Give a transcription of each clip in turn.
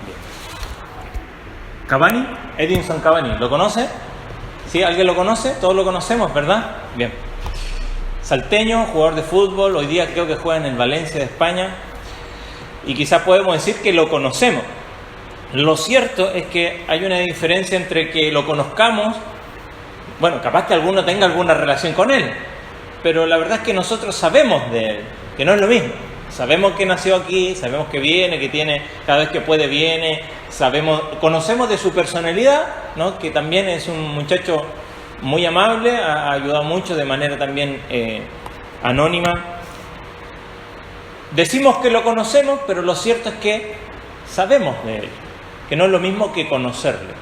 Bien. Cavani, Edinson Cavani, ¿lo conoce? ¿Sí? ¿Alguien lo conoce? Todos lo conocemos, ¿verdad? Bien. Salteño, jugador de fútbol, hoy día creo que juega en el Valencia de España, y quizás podemos decir que lo conocemos. Lo cierto es que hay una diferencia entre que lo conozcamos, bueno, capaz que alguno tenga alguna relación con él, pero la verdad es que nosotros sabemos de él, que no es lo mismo. Sabemos que nació aquí, sabemos que viene, que tiene, cada vez que puede viene, conocemos de su personalidad, ¿no? Que también es un muchacho muy amable, ha ayudado mucho de manera también anónima. Decimos que lo conocemos, pero lo cierto es que sabemos de él, que no es lo mismo que conocerle.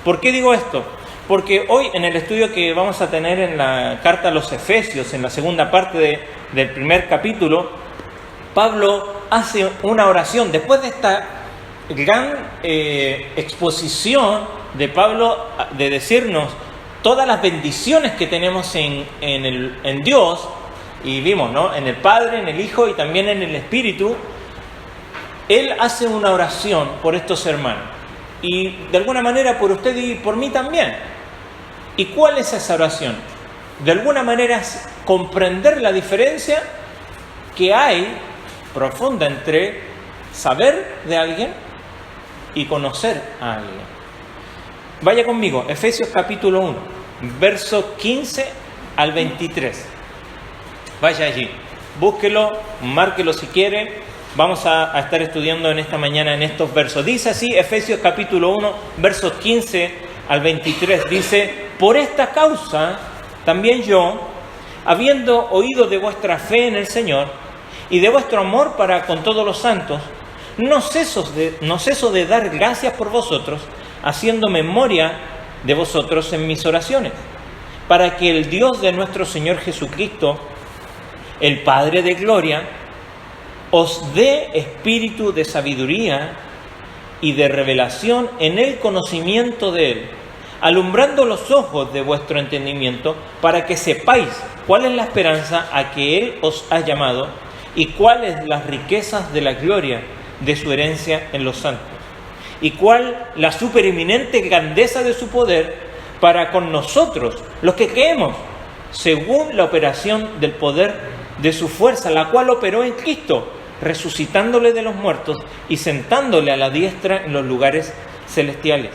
¿Por qué digo esto? Porque hoy en el estudio que vamos a tener en la carta a los Efesios, en la segunda parte del primer capítulo, Pablo hace una oración. Después de esta gran exposición de Pablo de decirnos todas las bendiciones que tenemos en Dios, y vimos, ¿no?, en el Padre, en el Hijo y también en el Espíritu, él hace una oración por estos hermanos. Y de alguna manera por usted y por mí también. ¿Y cuál es esa oración? De alguna manera es comprender la diferencia que hay profunda entre saber de alguien y conocer a alguien. Vaya conmigo, Efesios capítulo 1, verso 15 al 23. Vaya allí, búsquelo, márquelo si quiere. Vamos a estar estudiando en esta mañana en estos versos. Dice así, Efesios capítulo 1, versos 15 al 23. Dice: por esta causa también yo, habiendo oído de vuestra fe en el Señor y de vuestro amor para con todos los santos, no ceso de dar gracias por vosotros, haciendo memoria de vosotros en mis oraciones, para que el Dios de nuestro Señor Jesucristo, el Padre de gloria, os dé espíritu de sabiduría y de revelación en el conocimiento de Él, alumbrando los ojos de vuestro entendimiento, para que sepáis cuál es la esperanza a que Él os ha llamado y cuáles las riquezas de la gloria de su herencia en los santos, y cuál la supereminente grandeza de su poder para con nosotros, los que creemos, según la operación del poder de su fuerza, la cual operó en Cristo, resucitándole de los muertos y sentándole a la diestra en los lugares celestiales,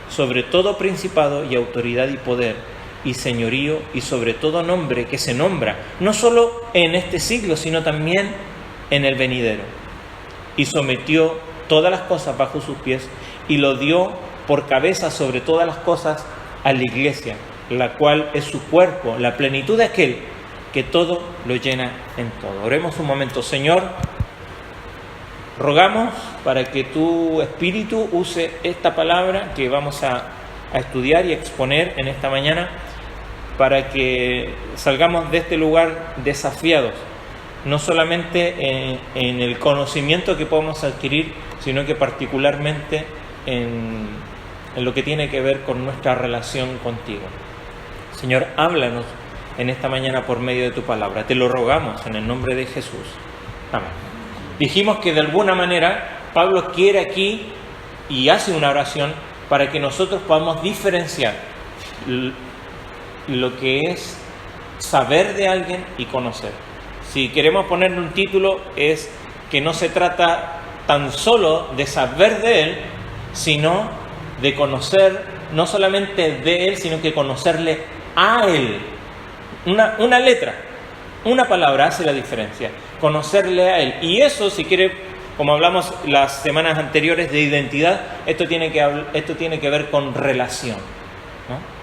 sobre todo principado y autoridad y poder y señorío y sobre todo nombre que se nombra, no solo en este siglo, sino también en el venidero. Y sometió todas las cosas bajo sus pies y lo dio por cabeza sobre todas las cosas a la iglesia, la cual es su cuerpo, la plenitud de aquel que todo lo llena en todo. Oremos un momento. Señor, rogamos para que tu Espíritu use esta palabra que vamos a estudiar y exponer en esta mañana, para que salgamos de este lugar desafiados, no solamente en el conocimiento que podemos adquirir, sino que particularmente en lo que tiene que ver con nuestra relación contigo. Señor, háblanos en esta mañana por medio de tu palabra. Te lo rogamos en el nombre de Jesús. Amén. Dijimos que de alguna manera Pablo quiere aquí y hace una oración para que nosotros podamos diferenciar lo que es saber de alguien y conocer. Si queremos ponerle un título, es que no se trata tan solo de saber de él, sino de conocer, no solamente de él, sino que conocerle a él. Una letra, una palabra hace la diferencia. Conocerle a él. Y eso, si quiere, como hablamos las semanas anteriores de identidad, esto tiene que ver con relación, ¿no?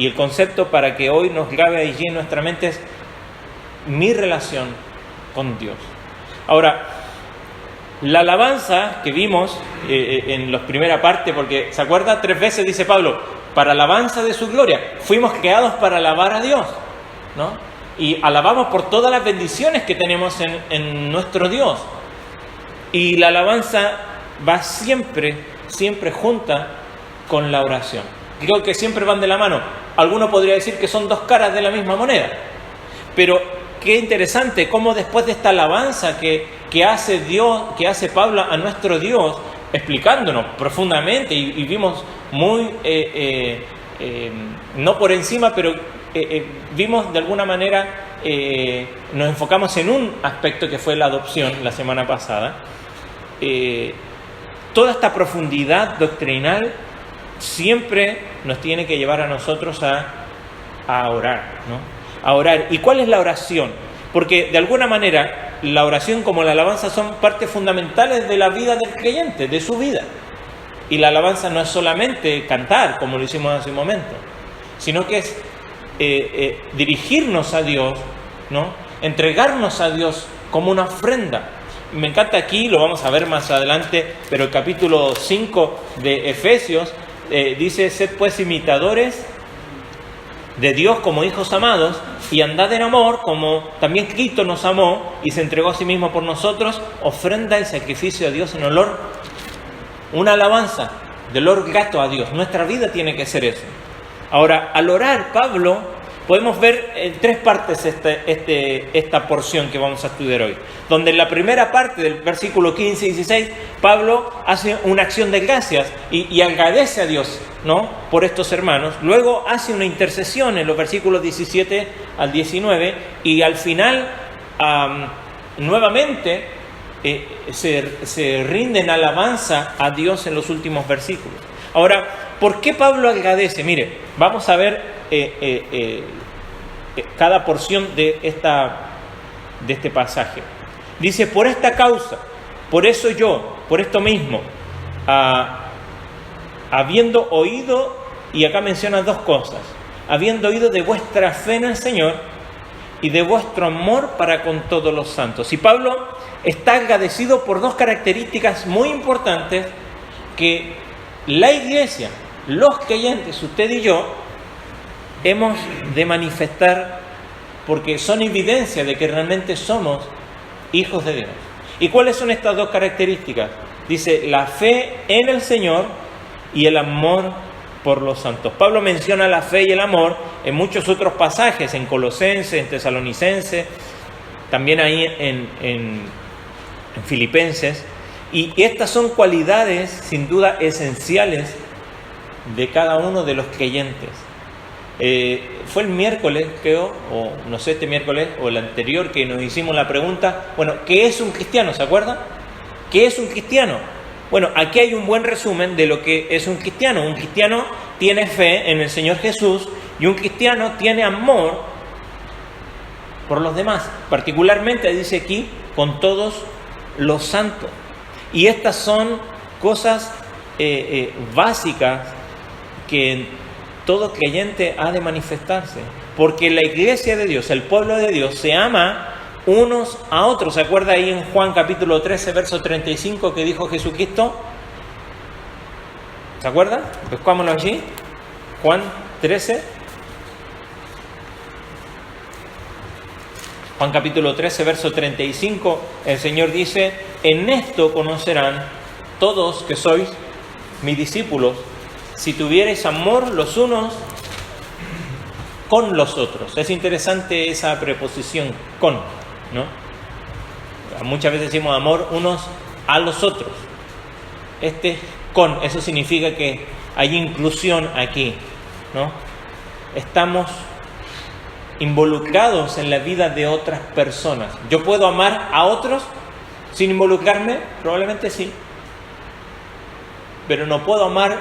Y el concepto para que hoy nos grabe allí en nuestra mente es mi relación con Dios. Ahora, la alabanza que vimos en la primera parte, porque ¿se acuerda? 3 veces dice Pablo, para alabanza de su gloria. Fuimos creados para alabar a Dios, ¿no? Y alabamos por todas las bendiciones que tenemos en nuestro Dios. Y la alabanza va siempre junta con la oración. Creo que siempre van de la mano. Alguno podría decir que son 2 caras de la misma moneda. Pero qué interesante cómo después de esta alabanza que hace Dios, que hace Pablo a nuestro Dios, explicándonos profundamente y vimos muy, no por encima, pero vimos de alguna manera, nos enfocamos en un aspecto que fue la adopción la semana pasada. Toda esta profundidad doctrinal siempre nos tiene que llevar a nosotros a orar, ¿no? A orar. ¿Y cuál es la oración? Porque de alguna manera la oración como la alabanza son partes fundamentales de la vida del creyente, de su vida. Y la alabanza no es solamente cantar, como lo hicimos hace un momento, sino que es dirigirnos a Dios, ¿no? Entregarnos a Dios como una ofrenda. Me encanta aquí, lo vamos a ver más adelante, pero el capítulo 5 de Efesios dice: sed pues imitadores de Dios como hijos amados, y andad en amor, como también Cristo nos amó y se entregó a sí mismo por nosotros, ofrenda y sacrificio a Dios en olor, una alabanza del olor grato a Dios. Nuestra vida tiene que ser eso. Ahora, al orar, Pablo, podemos ver en tres partes esta porción que vamos a estudiar hoy. Donde en la primera parte del versículo 15 y 16, Pablo hace una acción de gracias y agradece a Dios, ¿no?, por estos hermanos. Luego hace una intercesión en los versículos 17 al 19 y al final nuevamente se rinde en alabanza a Dios en los últimos versículos. Ahora, ¿por qué Pablo agradece? Mire, vamos a ver cada porción de este pasaje. Dice: por esta causa, por eso yo, por esto mismo, habiendo oído, y acá menciona dos cosas: habiendo oído de vuestra fe en el Señor y de vuestro amor para con todos los santos. Y Pablo está agradecido por dos características muy importantes que la iglesia, los creyentes, usted y yo, hemos de manifestar, porque son evidencia de que realmente somos hijos de Dios. ¿Y cuáles son estas dos características? Dice: la fe en el Señor y el amor por los santos. Pablo menciona la fe y el amor en muchos otros pasajes, en Colosenses, en Tesalonicenses, también ahí en Filipenses. Y estas son cualidades sin duda esenciales de cada uno de los creyentes. Fue el miércoles, creo, o no sé, este miércoles o el anterior, que nos hicimos la pregunta, bueno, ¿qué es un cristiano? ¿Se acuerdan? ¿Qué es un cristiano? Bueno, aquí hay un buen resumen de lo que es un cristiano. Un cristiano tiene fe en el Señor Jesús y un cristiano tiene amor por los demás. Particularmente, dice aquí, con todos los santos. Y estas son cosas básicas que todo creyente ha de manifestarse. Porque la iglesia de Dios, el pueblo de Dios, se ama unos a otros. ¿Se acuerda ahí en Juan capítulo 13, verso 35 que dijo Jesucristo? ¿Se acuerdan? Buscámoslo allí. Juan 13. Juan capítulo 13, verso 35, el Señor dice: en esto conocerán todos que sois mis discípulos, si tuvierais amor los unos con los otros. Es interesante esa preposición con, ¿no? Muchas veces decimos amor unos a los otros. Con, eso significa que hay inclusión aquí, ¿no? Estamos involucrados en la vida de otras personas. ¿Yo puedo amar a otros sin involucrarme? Probablemente sí. Pero no puedo amar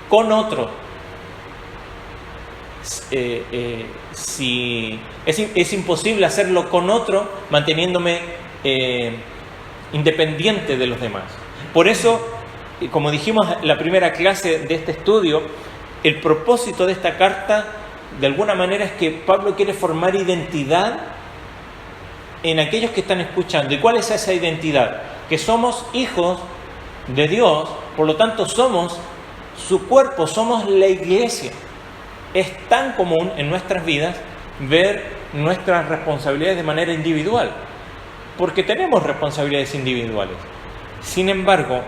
con otros. Si es imposible hacerlo con otro manteniéndome independiente de los demás. Por eso, como dijimos en la primera clase de este estudio, el propósito de esta carta de alguna manera es que Pablo quiere formar identidad en aquellos que están escuchando. ¿Y cuál es esa identidad? Que somos hijos de Dios, por lo tanto somos su cuerpo, somos la iglesia. Es tan común en nuestras vidas ver nuestras responsabilidades de manera individual, porque tenemos responsabilidades individuales. Sin embargo,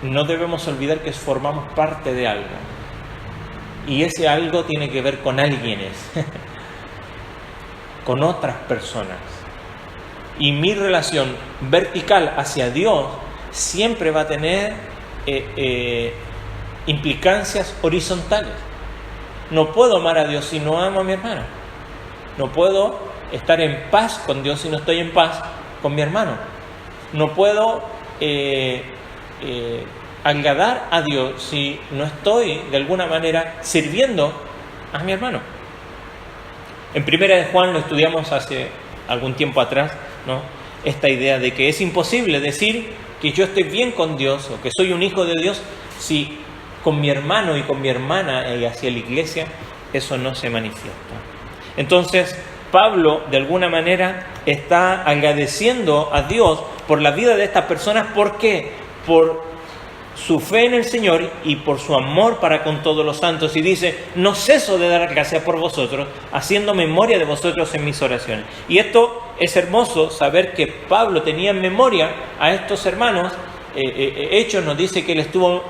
no debemos olvidar que formamos parte de algo. Y ese algo tiene que ver con alguienes, con otras personas. Y mi relación vertical hacia Dios siempre va a tener implicancias horizontales. No puedo amar a Dios si no amo a mi hermano. No puedo estar en paz con Dios si no estoy en paz con mi hermano. No puedo agradar a Dios si no estoy de alguna manera sirviendo a mi hermano. En Primera de Juan lo estudiamos hace algún tiempo atrás, ¿no? Esta idea de que es imposible decir que yo estoy bien con Dios o que soy un hijo de Dios si con mi hermano y con mi hermana y hacia la iglesia eso no se manifiesta. Entonces Pablo de alguna manera está agradeciendo a Dios por la vida de estas personas. ¿Por qué? Por su fe en el Señor y por su amor para con todos los santos. Y dice: no ceso de dar gracias por vosotros, haciendo memoria de vosotros en mis oraciones. Y esto es hermoso, saber que Pablo tenía en memoria a estos hermanos. Hechos nos dice que él estuvo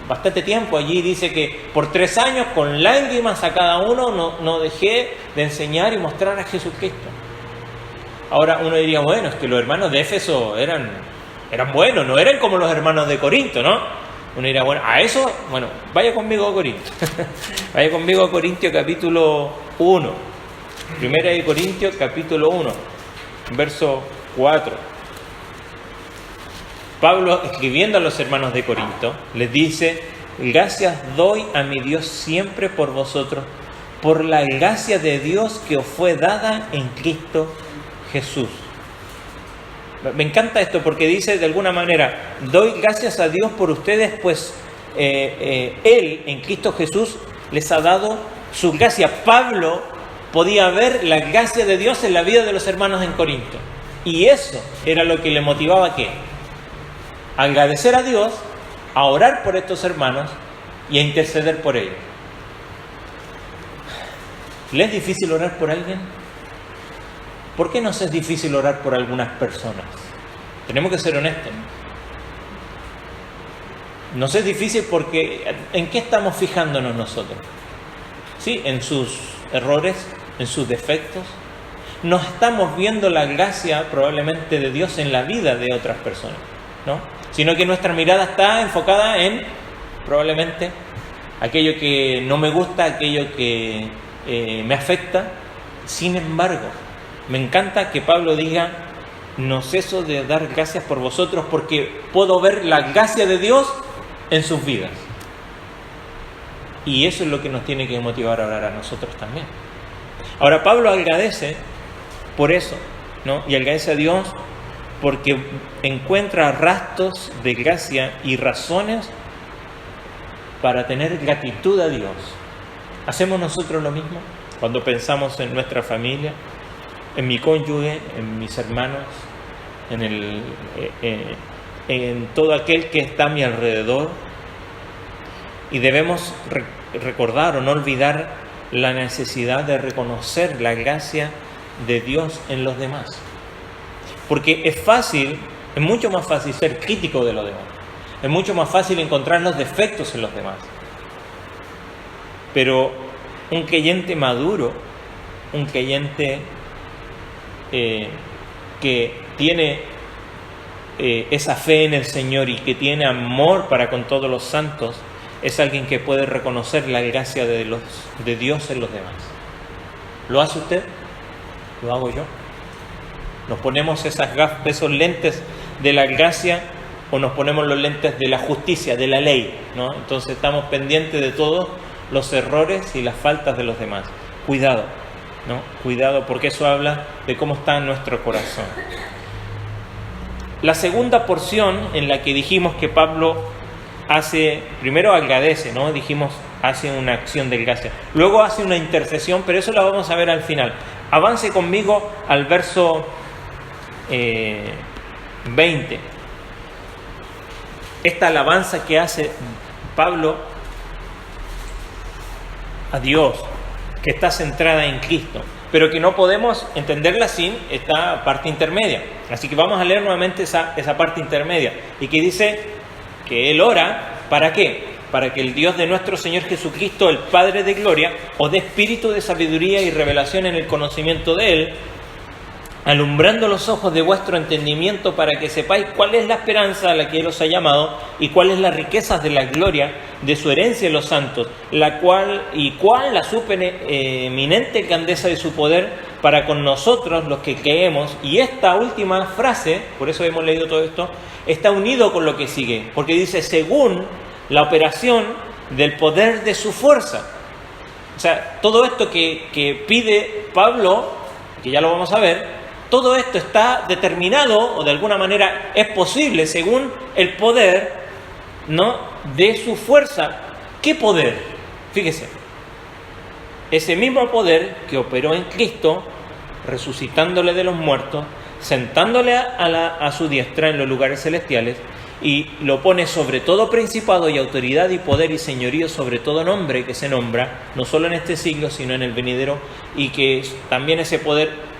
bastante tiempo allí. Dice que por 3 años con lágrimas a cada uno no dejé de enseñar y mostrar a Jesucristo. Ahora uno diría, bueno, es que los hermanos de Éfeso eran buenos, no eran como los hermanos de Corinto, ¿no? Uno dirá, bueno, a eso, bueno, vaya conmigo a Corinto. Vaya conmigo a Corintios capítulo 1. Primera de Corintios capítulo 1, verso 4. Pablo, escribiendo a los hermanos de Corinto, les dice: gracias doy a mi Dios siempre por vosotros, por la gracia de Dios que os fue dada en Cristo Jesús. Me encanta esto porque dice de alguna manera: doy gracias a Dios por ustedes, pues Él en Cristo Jesús les ha dado su gracia. Pablo podía ver la gracia de Dios en la vida de los hermanos en Corinto. Y eso era lo que le motivaba a ¿qué? A agradecer a Dios, a orar por estos hermanos y a interceder por ellos. ¿Le es difícil orar por alguien? ¿Por qué nos es difícil orar por algunas personas? Tenemos que ser honestos. Nos es difícil porque ¿en qué estamos fijándonos nosotros? ¿Sí? En sus errores, en sus defectos. No estamos viendo la gracia probablemente de Dios en la vida de otras personas, ¿no? Sino que nuestra mirada está enfocada en probablemente aquello que no me gusta, aquello que me afecta. Sin embargo, me encanta que Pablo diga: no ceso de dar gracias por vosotros porque puedo ver la gracia de Dios en sus vidas. Y eso es lo que nos tiene que motivar a orar a nosotros también. Ahora Pablo agradece por eso, ¿no? Y agradece a Dios porque encuentra rastros de gracia y razones para tener gratitud a Dios. ¿Hacemos nosotros lo mismo cuando pensamos en nuestra familia, en mi cónyuge, en mis hermanos, en todo aquel que está a mi alrededor? Y debemos recordar o no olvidar la necesidad de reconocer la gracia de Dios en los demás. Porque es mucho más fácil ser crítico de los demás. Es mucho más fácil encontrar los defectos en los demás. Pero un creyente maduro, un creyente que tiene esa fe en el Señor y que tiene amor para con todos los santos, es alguien que puede reconocer la gracia de Dios en los demás. ¿Lo hace usted? ¿Lo hago yo? ¿Nos ponemos esos lentes de la gracia o nos ponemos los lentes de la justicia, de la ley, ¿no? Entonces estamos pendientes de todos los errores y las faltas de los demás. Cuidado, ¿no? Cuidado, porque eso habla de cómo está nuestro corazón. La segunda porción en la que dijimos que Pablo primero agradece, ¿no? Dijimos, hace una acción de gracia. Luego hace una intercesión, pero eso la vamos a ver al final. Avance conmigo al verso 20. Esta alabanza que hace Pablo a Dios, que está centrada en Cristo, pero que no podemos entenderla sin esta parte intermedia. Así que vamos a leer nuevamente esa parte intermedia, y que dice que él ora, ¿para qué? Para que el Dios de nuestro Señor Jesucristo, el Padre de gloria, os dé espíritu de sabiduría y revelación en el conocimiento de Él, alumbrando los ojos de vuestro entendimiento para que sepáis cuál es la esperanza a la que Él os ha llamado y cuáles las riquezas de la gloria de su herencia en los santos, cuál la supereminente grandeza de su poder para con nosotros los que creemos. Y esta última frase, por eso hemos leído todo esto, está unido con lo que sigue, porque dice según la operación del poder de su fuerza. O sea, todo esto que pide Pablo, que ya lo vamos a ver, todo esto está determinado, o de alguna manera es posible, según el poder, ¿no?, de su fuerza. ¿Qué poder? Fíjese, ese mismo poder que operó en Cristo, resucitándole de los muertos, sentándole a su diestra en los lugares celestiales, y lo pone sobre todo principado y autoridad y poder y señorío sobre todo nombre que se nombra, no solo en este siglo, sino en el venidero, y que también ese poder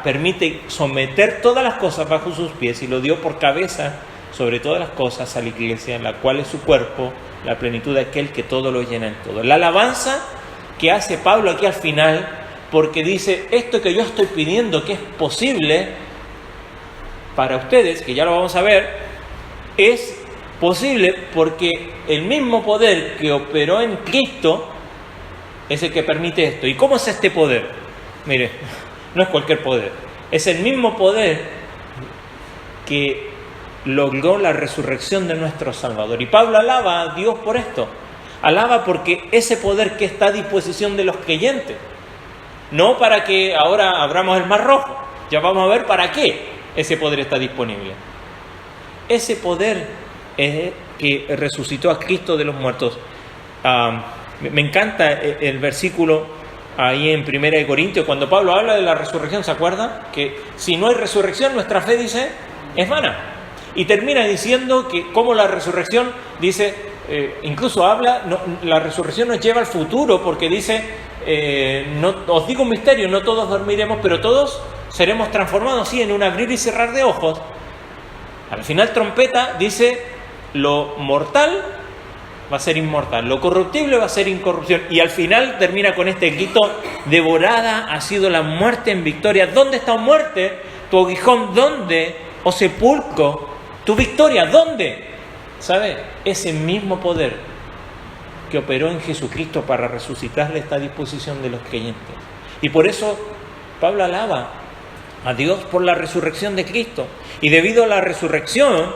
permite someter todas las cosas bajo sus pies, y lo dio por cabeza sobre todas las cosas a la iglesia, la cual es su cuerpo, la plenitud de aquel que todo lo llena en todo. La alabanza que hace Pablo aquí al final, porque dice, esto que yo estoy pidiendo que es posible para ustedes, que ya lo vamos a ver, es posible porque el mismo poder que operó en Cristo es el que permite esto. ¿Y cómo es este poder? Mire, no es cualquier poder, es el mismo poder que logró la resurrección de nuestro Salvador. Y Pablo alaba a Dios por esto, alaba porque ese poder que está a disposición de los creyentes, no para que ahora abramos el Mar Rojo, ya vamos a ver para qué ese poder está disponible. Ese poder es que resucitó a Cristo de los muertos. Me encanta el versículo ahí en 1 Corintios, cuando Pablo habla de la resurrección, ¿se acuerdan? Que si no hay resurrección, nuestra fe, dice, es vana. Y termina diciendo que como la resurrección, dice, incluso habla, la resurrección nos lleva al futuro, porque dice, no, os digo un misterio, no todos dormiremos, pero todos seremos transformados, sí, en un abrir y cerrar de ojos. Al final trompeta, dice, lo mortal va a ser inmortal, lo corruptible va a ser incorrupción. Y al final termina con este grito, devorada ha sido la muerte en victoria. ¿Dónde está, muerte? Tu aguijón, ¿dónde? O sepulcro, tu victoria, ¿dónde? ¿Sabe? Ese mismo poder que operó en Jesucristo para resucitarle está a disposición de los creyentes. Y por eso Pablo alaba a Dios por la resurrección de Cristo. Y debido a la resurrección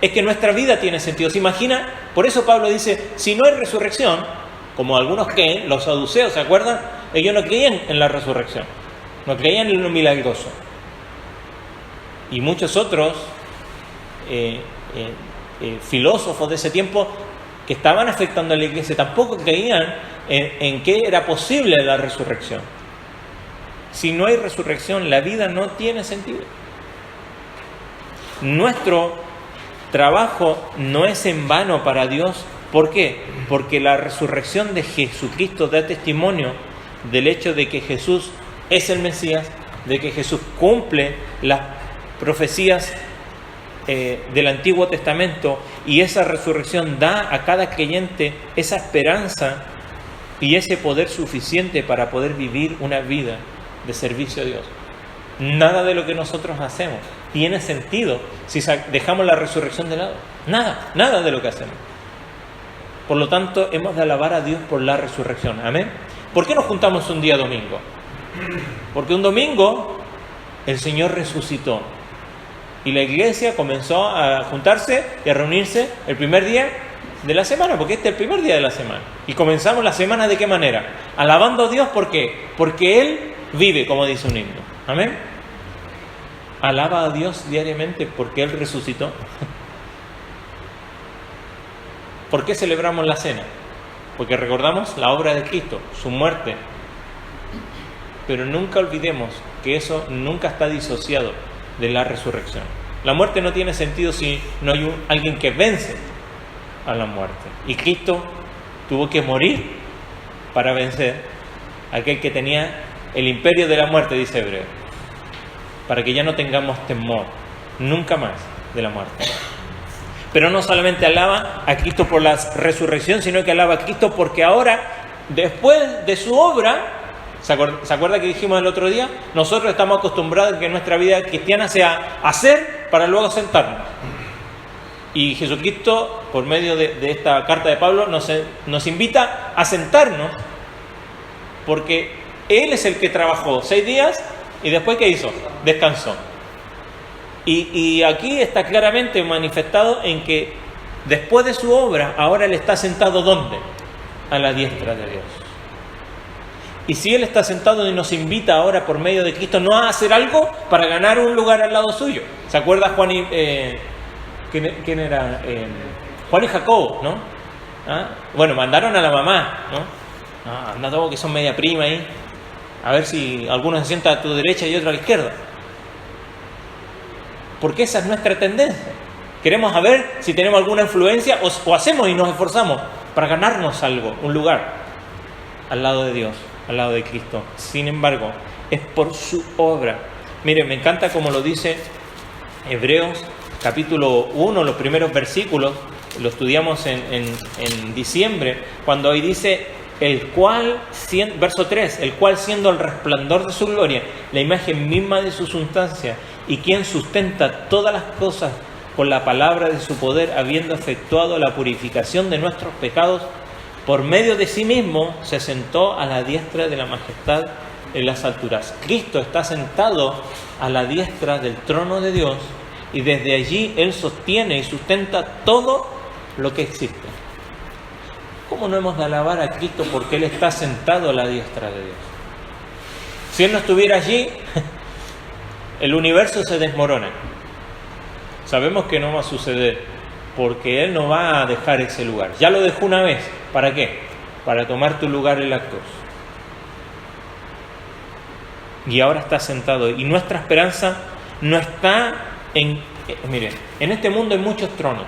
es que nuestra vida tiene sentido. ¿Se imagina? Por eso Pablo dice, si no hay resurrección, como algunos creen, los saduceos, ¿se acuerdan? Ellos no creían en la resurrección, no creían en lo milagroso. Y muchos otros filósofos de ese tiempo que estaban afectando a la iglesia tampoco creían en que era posible la resurrección. Si no hay resurrección, la vida no tiene sentido. Nuestro trabajo no es en vano para Dios. ¿Por qué? Porque la resurrección de Jesucristo da testimonio del hecho de que Jesús es el Mesías, de que Jesús cumple las profecías del Antiguo Testamento, y esa resurrección da a cada creyente esa esperanza y ese poder suficiente para poder vivir una vida de servicio a Dios. Nada de lo que nosotros hacemos tiene sentido si dejamos la resurrección de lado. Nada de lo que hacemos. Por lo tanto, hemos de alabar a Dios por la resurrección. Amén. ¿Por qué nos juntamos un día domingo? Porque un domingo el Señor resucitó y la iglesia comenzó a juntarse y a reunirse el primer día de la semana, porque este es el primer día de la semana. Y comenzamos la semana ¿de qué manera? Alabando a Dios. ¿Por qué? Porque Él vive, como dice un himno. Amén. Alaba a Dios diariamente porque Él resucitó. ¿Por qué celebramos la cena? Porque recordamos la obra de Cristo, su muerte. Pero nunca olvidemos que eso nunca está disociado de la resurrección. La muerte no tiene sentido si no hay alguien que vence a la muerte. Y Cristo tuvo que morir para vencer a aquel que tenía el imperio de la muerte, dice Hebreo, para que ya no tengamos temor nunca más de la muerte. Pero no solamente alaba a Cristo por la resurrección, sino que alaba a Cristo porque ahora, después de su obra, ¿Se acuerda que dijimos el otro día? Nosotros estamos acostumbrados a que nuestra vida cristiana sea hacer para luego sentarnos. Y Jesucristo, por medio de esta carta de Pablo, nos invita a sentarnos, porque Él es el que trabajó 6 días y después ¿qué hizo? Descansó. Y aquí está claramente manifestado en que después de su obra, ahora Él está sentado ¿dónde? A la diestra de Dios. Y si Él está sentado y nos invita ahora por medio de Cristo no a hacer algo para ganar un lugar al lado suyo. ¿Se acuerda Juan y... ¿quién era? Juan y Jacobo, ¿no? ¿Ah? Bueno, mandaron a la mamá, ¿no? Anda todo que son media prima ahí. A ver si alguno se sienta a tu derecha y otro a la izquierda. Porque esa es nuestra tendencia. Queremos saber si tenemos alguna influencia o hacemos y nos esforzamos para ganarnos algo, un lugar al lado de Dios, al lado de Cristo. Sin embargo, es por su obra. Mire, me encanta como lo dice Hebreos capítulo 1, los primeros versículos, lo estudiamos en diciembre, cuando ahí dice, verso 3, el cual siendo el resplandor de su gloria, la imagen misma de su sustancia, y quien sustenta todas las cosas con la palabra de su poder, habiendo efectuado la purificación de nuestros pecados, por medio de sí mismo se sentó a la diestra de la majestad en las alturas. Cristo está sentado a la diestra del trono de Dios, y desde allí Él sostiene y sustenta todo lo que existe. ¿Cómo no hemos de alabar a Cristo porque Él está sentado a la diestra de Dios? Si Él no estuviera allí, el universo se desmorona. Sabemos que no va a suceder porque Él no va a dejar ese lugar. Ya lo dejó una vez. ¿Para qué? Para tomar tu lugar en la cruz. Y ahora está sentado. Y nuestra esperanza no está miren, en este mundo hay muchos tronos.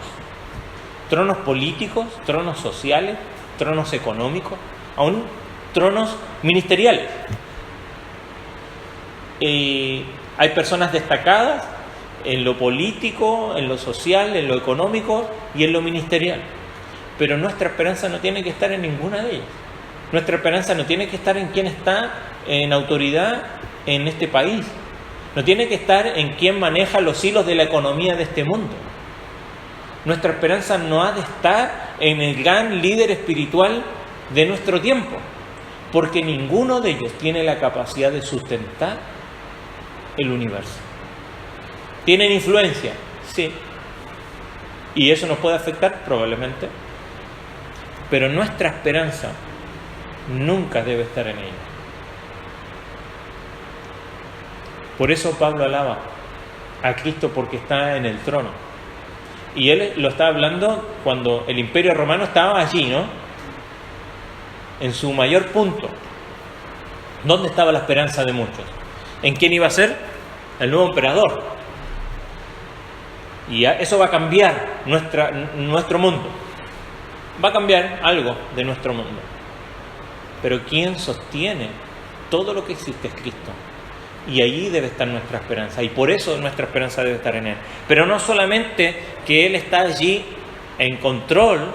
Tronos políticos, tronos sociales, tronos económicos, aún tronos ministeriales. Hay personas destacadas en lo político, en lo social, en lo económico y en lo ministerial. Pero nuestra esperanza no tiene que estar en ninguna de ellas. Nuestra esperanza no tiene que estar en quién está en autoridad en este país. No tiene que estar en quién maneja los hilos de la economía de este mundo. Nuestra esperanza no ha de estar en el gran líder espiritual de nuestro tiempo, porque ninguno de ellos tiene la capacidad de sustentar el universo. ¿Tienen influencia? Sí. ¿Y eso nos puede afectar? Probablemente. Pero nuestra esperanza nunca debe estar en ella. Por eso Pablo alaba a Cristo porque está en el trono. Y él lo está hablando cuando el Imperio Romano estaba allí, ¿no? En su mayor punto. ¿Dónde estaba la esperanza de muchos? ¿En quién iba a ser? El nuevo emperador. Y eso va a cambiar nuestro mundo. Va a cambiar algo de nuestro mundo. Pero ¿quién sostiene todo lo que existe es Cristo? Y allí debe estar nuestra esperanza. Y por eso nuestra esperanza debe estar en Él. Pero no solamente que Él está allí en control,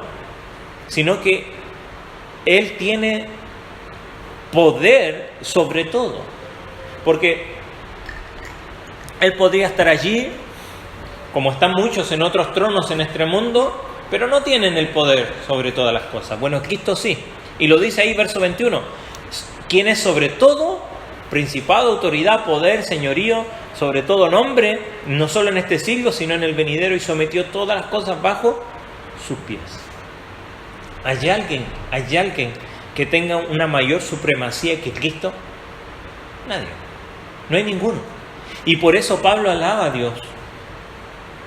sino que Él tiene poder sobre todo. Porque Él podría estar allí, como están muchos en otros tronos en este mundo, pero no tienen el poder sobre todas las cosas. Bueno, Cristo sí. Y lo dice ahí, verso 21. ¿Quién es sobre todo? Principado, autoridad, poder, señorío, sobre todo nombre, no solo en este siglo, sino en el venidero, y sometió todas las cosas bajo sus pies. ¿Hay alguien que tenga una mayor supremacía que Cristo? Nadie. No hay ninguno. Y por eso Pablo alaba a Dios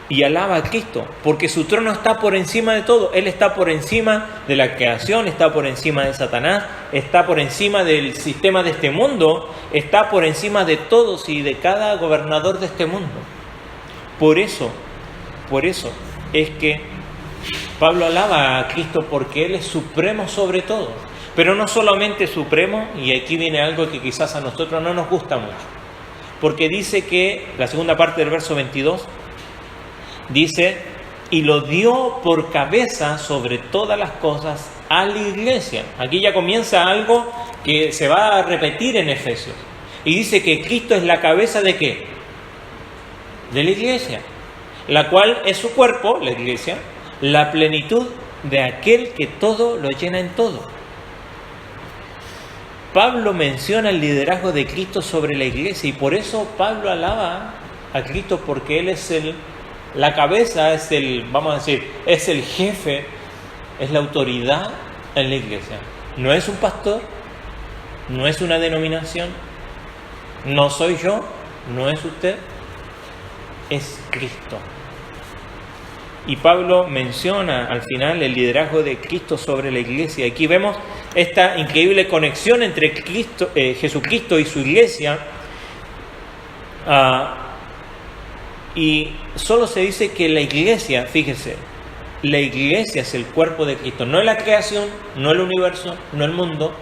y alaba a Cristo, porque su trono está por encima de todo. Él está por encima de la creación, está por encima de Satanás, está por encima del sistema de este mundo, está por encima de todos y de cada gobernador de este mundo. Por eso es que Pablo alaba a Cristo, porque Él es supremo sobre todo. Pero no solamente supremo, y aquí viene algo que quizás a nosotros no nos gusta mucho, porque dice que, la segunda parte del verso 22, dice y lo dio por cabeza sobre todas las cosas a la iglesia. Aquí ya comienza algo que se va a repetir en Efesios. Y dice que Cristo es la cabeza ¿de qué? De la iglesia, la cual es su cuerpo, la iglesia, la plenitud de aquel que todo lo llena en todo. Pablo menciona el liderazgo de Cristo sobre la iglesia y por eso Pablo alaba a Cristo, porque Él es la cabeza, es vamos a decir, es el jefe, es la autoridad en la iglesia. No es un pastor, no es una denominación, no soy yo, no es usted, es Cristo. Y Pablo menciona al final el liderazgo de Cristo sobre la iglesia. Aquí vemos esta increíble conexión entre Jesucristo y su iglesia. Y solo se dice que la iglesia, fíjese, la iglesia es el cuerpo de Cristo. No es la creación, no el universo, no el mundo.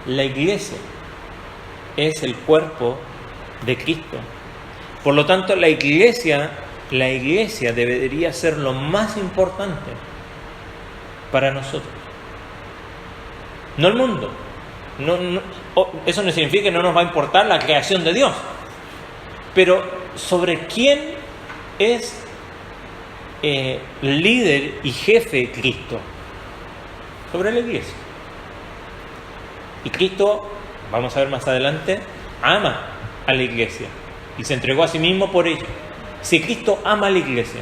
La iglesia es el cuerpo de Cristo. Por lo tanto, la iglesia debería ser lo más importante para nosotros. No el mundo. Eso no significa que no nos va a importar la creación de Dios. Pero sobre quién es líder y jefe Cristo. Sobre la iglesia. Y Cristo, vamos a ver más adelante, ama a la iglesia y se entregó a sí mismo por ella. Si Cristo ama a la iglesia,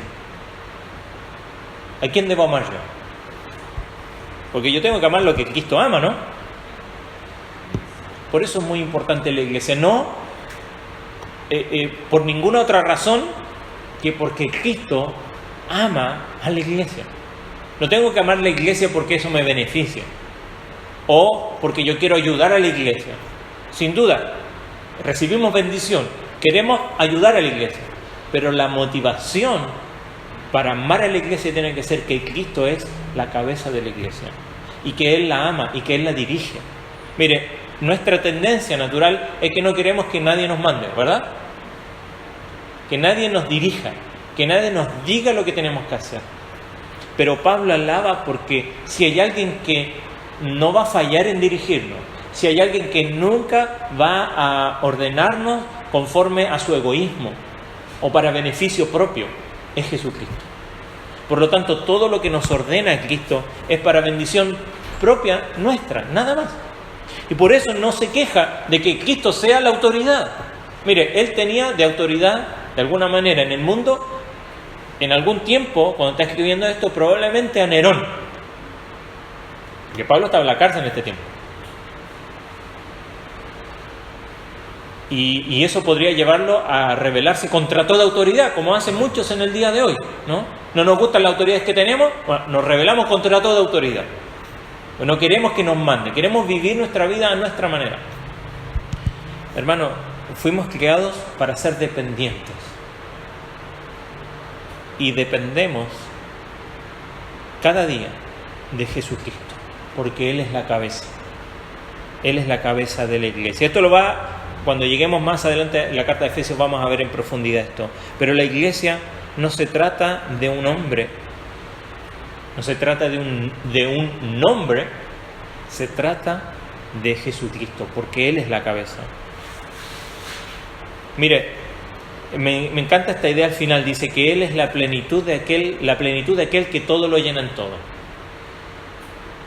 ¿a quién debo amar yo? Porque yo tengo que amar lo que Cristo ama, ¿no? Por eso es muy importante la iglesia. No por ninguna otra razón que porque Cristo ama a la iglesia. No tengo que amar la iglesia porque eso me beneficia o porque yo quiero ayudar a la iglesia. Sin duda, recibimos bendición, queremos ayudar a la iglesia. Pero la motivación para amar a la iglesia tiene que ser que Cristo es la cabeza de la iglesia y que Él la ama y que Él la dirige. Mire, nuestra tendencia natural es que no queremos que nadie nos mande, ¿verdad? Que nadie nos dirija, que nadie nos diga lo que tenemos que hacer. Pero Pablo alaba porque si hay alguien que no va a fallar en dirigirnos, si hay alguien que nunca va a ordenarnos conforme a su egoísmo o para beneficio propio, es Jesucristo. Por lo tanto, todo lo que nos ordena Cristo es para bendición propia nuestra, nada más. Y por eso no se queja de que Cristo sea la autoridad. Mire, Él tenía de autoridad, de alguna manera, en el mundo, en algún tiempo, cuando está escribiendo esto, probablemente a Nerón. Porque Pablo estaba en la cárcel en este tiempo. Y eso podría llevarlo a rebelarse contra toda autoridad, como hacen muchos en el día de hoy, ¿no? No nos gustan las autoridades que tenemos, bueno, nos rebelamos contra toda autoridad. No queremos que nos mande, queremos vivir nuestra vida a nuestra manera. Hermano, fuimos creados para ser dependientes. Y dependemos cada día de Jesucristo, porque Él es la cabeza. Él es la cabeza de la iglesia. Esto lo va... Cuando lleguemos más adelante en la carta de Efesios vamos a ver en profundidad esto. Pero la iglesia no se trata de un hombre, no se trata de un nombre, se trata de Jesucristo, porque Él es la cabeza. Mire, me encanta esta idea al final, dice que Él es la plenitud de aquel que todo lo llena en todo.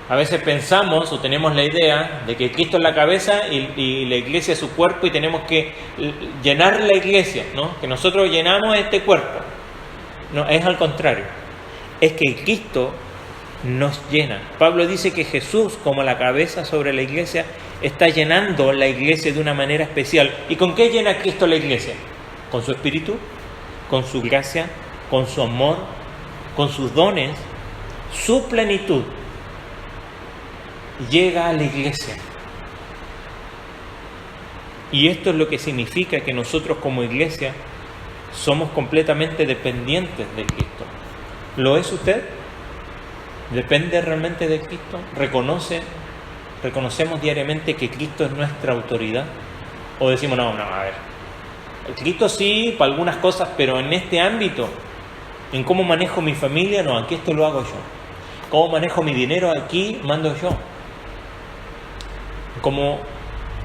A veces pensamos o tenemos la idea de que Cristo es la cabeza y la iglesia es su cuerpo y tenemos que llenar la iglesia, ¿no? Que nosotros llenamos este cuerpo. No, es al contrario. Es que Cristo nos llena. Pablo dice que Jesús, como la cabeza sobre la iglesia, está llenando la iglesia de una manera especial. ¿Y con qué llena Cristo la iglesia? Con su espíritu, con su gracia, con su amor, con sus dones, su plenitud. Llega a la iglesia. Y esto es lo que significa que nosotros como iglesia somos completamente dependientes de Cristo. ¿Lo es usted? ¿Depende realmente de Cristo? ¿Reconocemos diariamente que Cristo es nuestra autoridad? ¿O decimos, no, a ver, Cristo sí, para algunas cosas, pero en este ámbito En cómo manejo mi familia, no, aquí esto lo hago yo. Cómo manejo mi dinero, aquí mando yo. Cómo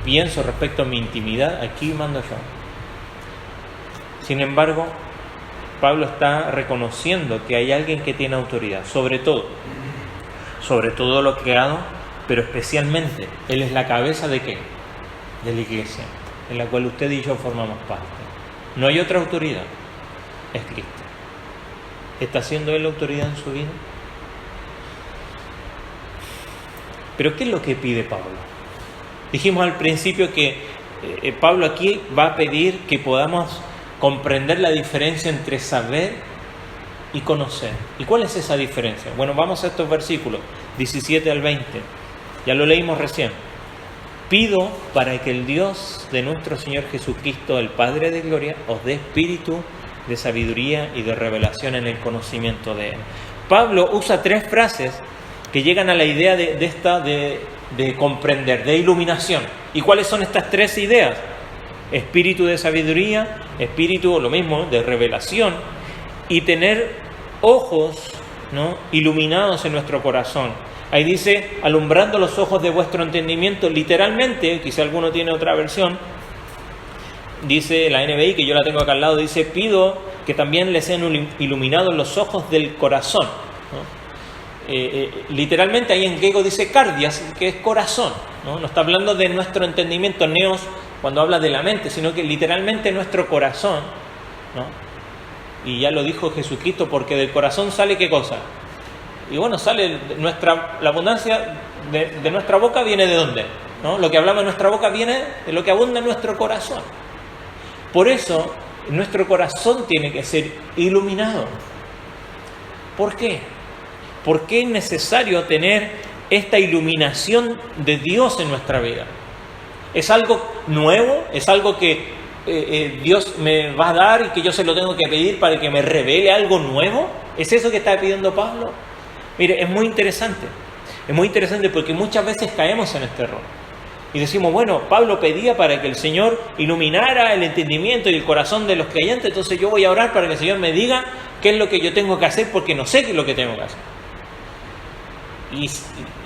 pienso respecto a mi intimidad, aquí mando yo. Sin embargo, Pablo está reconociendo que hay alguien que tiene autoridad, sobre todo lo creado, pero especialmente, Él es la cabeza ¿de qué? De la iglesia, en la cual usted y yo formamos parte. No hay otra autoridad, es Cristo. ¿Está siendo Él la autoridad en su vida? Pero ¿qué es lo que pide Pablo? Dijimos al principio que Pablo aquí va a pedir que podamos comprender la diferencia entre saber y conocer. ¿Y cuál es esa diferencia? Bueno, vamos a estos versículos 17 al 20. Ya lo leímos recién. Pido para que el Dios de nuestro Señor Jesucristo, el Padre de Gloria, os dé espíritu de sabiduría y de revelación en el conocimiento de Él. Pablo usa 3 frases que llegan a la idea de comprender, de iluminación. ¿Y cuáles son estas 3 ideas? Espíritu de sabiduría, espíritu, lo mismo, de revelación, y tener ojos, ¿no?, iluminados en nuestro corazón. Ahí dice, alumbrando los ojos de vuestro entendimiento, literalmente, quizá alguno tiene otra versión, dice la NBI, que yo la tengo acá al lado, dice, pido que también les sean iluminados los ojos del corazón, ¿no? Literalmente ahí en griego dice cardias, que es corazón, ¿no? No está hablando de nuestro entendimiento, neos, cuando habla de la mente, sino que literalmente nuestro corazón, ¿no? Y ya lo dijo Jesucristo, porque del corazón sale ¿qué cosa? Y bueno, sale la abundancia de nuestra boca viene ¿de dónde? ¿No? Lo que hablamos en nuestra boca viene de lo que abunda en nuestro corazón. Por eso, nuestro corazón tiene que ser iluminado. ¿Por qué? ¿Por qué es necesario tener esta iluminación de Dios en nuestra vida? ¿Es algo nuevo? ¿Es algo que Dios me va a dar y que yo se lo tengo que pedir para que me revele algo nuevo? ¿Es eso que está pidiendo Pablo? Mire, es muy interesante. Es muy interesante porque muchas veces caemos en este error. Y decimos, bueno, Pablo pedía para que el Señor iluminara el entendimiento y el corazón de los creyentes, entonces yo voy a orar para que el Señor me diga qué es lo que yo tengo que hacer porque no sé qué es lo que tengo que hacer.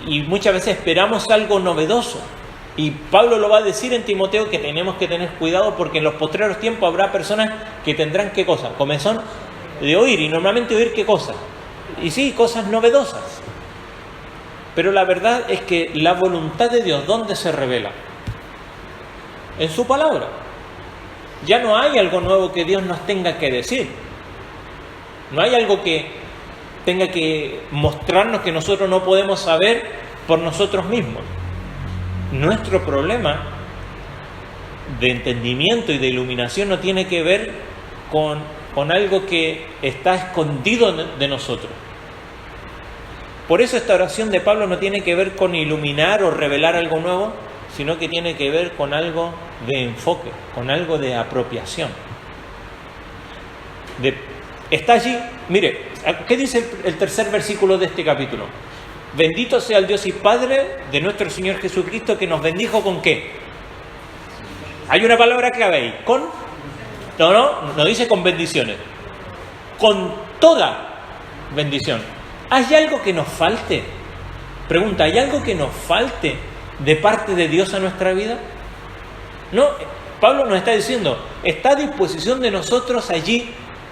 Y muchas veces esperamos algo novedoso. Y Pablo lo va a decir en Timoteo que tenemos que tener cuidado porque en los postreros tiempos habrá personas que tendrán ¿qué cosa? Comezón de oír, y normalmente oír ¿qué cosa? Y sí, cosas novedosas. Pero la verdad es que la voluntad de Dios, ¿dónde se revela? En su palabra. Ya no hay algo nuevo que Dios nos tenga que decir. No hay algo que tenga que mostrarnos que nosotros no podemos saber por nosotros mismos. Nuestro problema de entendimiento y de iluminación no tiene que ver con algo que está escondido de nosotros. Por eso esta oración de Pablo no tiene que ver con iluminar o revelar algo nuevo, sino que tiene que ver con algo de enfoque, con algo de apropiación. Está allí, mire, ¿qué dice el tercer versículo de este capítulo? Bendito sea el Dios y Padre de nuestro Señor Jesucristo, que nos bendijo ¿con qué? Hay una palabra clave ahí, ¿con? No dice con bendiciones, con toda bendición. ¿Hay algo que nos falte? Pregunta, ¿hay algo que nos falte de parte de Dios a nuestra vida? No, Pablo nos está diciendo, está a disposición de nosotros allí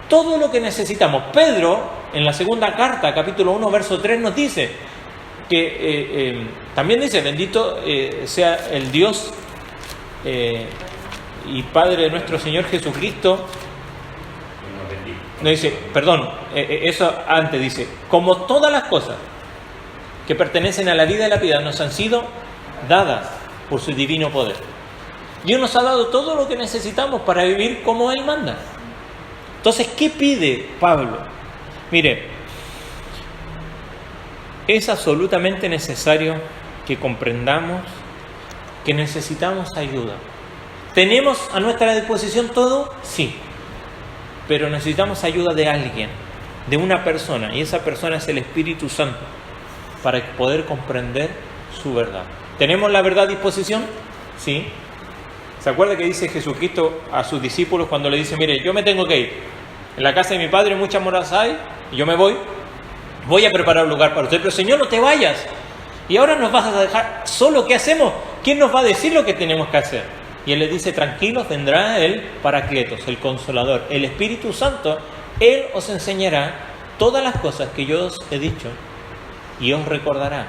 todo lo que necesitamos. Pedro, en la segunda carta, capítulo 1, verso 3, nos dice que también dice, bendito sea el Dios y Padre de nuestro Señor Jesucristo. No dice, perdón, eso antes dice, como todas las cosas que pertenecen a la vida y la piedad nos han sido dadas por su divino poder. Dios nos ha dado todo lo que necesitamos para vivir como Él manda. Entonces, ¿qué pide Pablo? Mire, es absolutamente necesario que comprendamos que necesitamos ayuda. ¿Tenemos a nuestra disposición todo? Sí. Pero necesitamos ayuda de alguien, de una persona, y esa persona es el Espíritu Santo, para poder comprender su verdad. ¿Tenemos la verdad a disposición? Sí. ¿Se acuerda que dice Jesucristo a sus discípulos cuando le dice, mire, yo me tengo que ir, en la casa de mi padre muchas moradas hay, y yo me voy a preparar un lugar para usted, pero Señor, no te vayas. Y ahora nos vas a dejar solo, ¿qué hacemos? ¿Quién nos va a decir lo que tenemos que hacer? Y Él les dice, tranquilos, vendrá el Paracletos, el Consolador, el Espíritu Santo. Él os enseñará todas las cosas que yo os he dicho y os recordará.